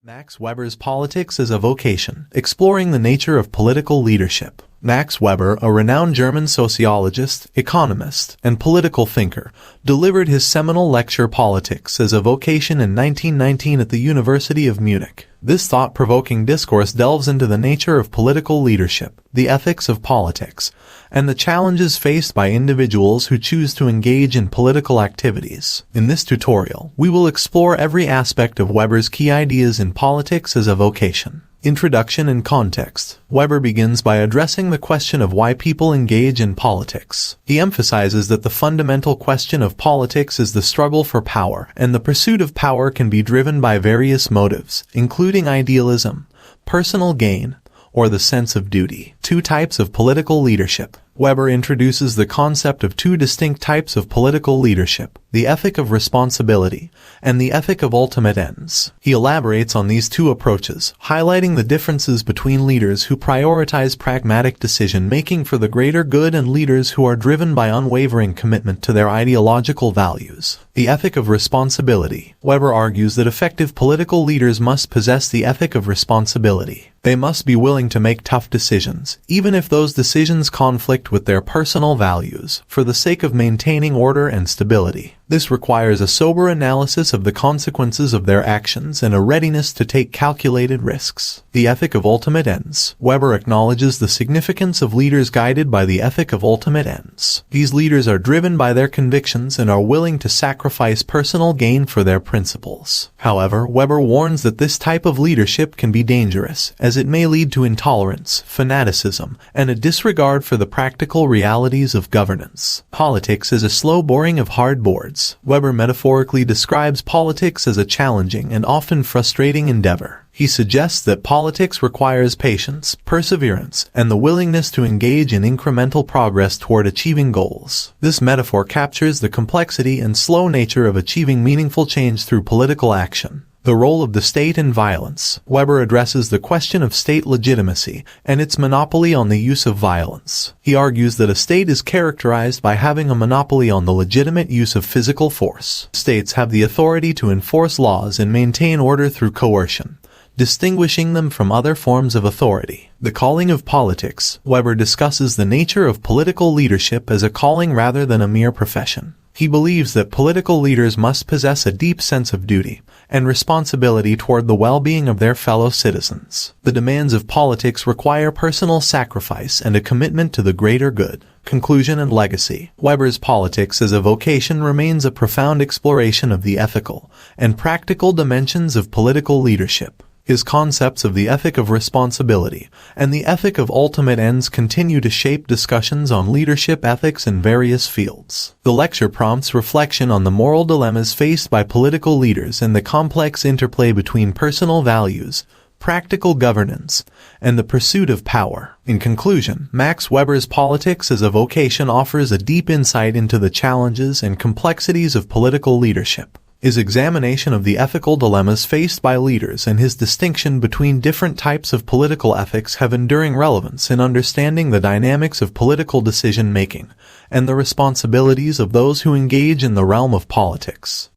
Max Weber's Politics as a Vocation, Exploring the Nature of Political Leadership. Max Weber, a renowned German sociologist, economist, and political thinker, delivered his seminal lecture Politics as a Vocation in 1919 at the University of Munich. This thought-provoking discourse delves into the nature of political leadership, the ethics of politics, and the challenges faced by individuals who choose to engage in political activities. In this tutorial, we will explore every aspect of Weber's key ideas in Politics as a Vocation. Introduction and context. Weber begins by addressing the question of why people engage in politics. He emphasizes that the fundamental question of politics is the struggle for power, and the pursuit of power can be driven by various motives, including idealism, personal gain, or the sense of duty. Two types of political leadership. Weber introduces the concept of two distinct types of political leadership, the ethic of responsibility and the ethic of ultimate ends. He elaborates on these two approaches, highlighting the differences between leaders who prioritize pragmatic decision-making for the greater good and leaders who are driven by unwavering commitment to their ideological values. The ethic of responsibility. Weber argues that effective political leaders must possess the ethic of responsibility. They must be willing to make tough decisions, even if those decisions conflict with their personal values, for the sake of maintaining order and stability. This requires a sober analysis of the consequences of their actions and a readiness to take calculated risks. The ethic of ultimate ends. Weber acknowledges the significance of leaders guided by the ethic of ultimate ends. These leaders are driven by their convictions and are willing to sacrifice personal gain for their principles. However, Weber warns that this type of leadership can be dangerous, as it may lead to intolerance, fanaticism, and a disregard for the practical realities of governance. Politics is a slow boring of hard boards. Weber metaphorically describes politics as a challenging and often frustrating endeavor. He suggests that politics requires patience, perseverance, and the willingness to engage in incremental progress toward achieving goals. This metaphor captures the complexity and slow nature of achieving meaningful change through political action. The role of the state in violence. Weber addresses the question of state legitimacy and its monopoly on the use of violence. He argues that a state is characterized by having a monopoly on the legitimate use of physical force. States have the authority to enforce laws and maintain order through coercion, distinguishing them from other forms of authority. The calling of politics. Weber discusses the nature of political leadership as a calling rather than a mere profession. He believes that political leaders must possess a deep sense of duty and responsibility toward the well-being of their fellow citizens. The demands of politics require personal sacrifice and a commitment to the greater good. Conclusion and legacy. Weber's Politics as a Vocation remains a profound exploration of the ethical and practical dimensions of political leadership. His concepts of the ethic of responsibility and the ethic of ultimate ends continue to shape discussions on leadership ethics in various fields. The lecture prompts reflection on the moral dilemmas faced by political leaders and the complex interplay between personal values, practical governance, and the pursuit of power. In conclusion, Max Weber's Politics as a Vocation offers a deep insight into the challenges and complexities of political leadership. His examination of the ethical dilemmas faced by leaders and his distinction between different types of political ethics have enduring relevance in understanding the dynamics of political decision-making and the responsibilities of those who engage in the realm of politics.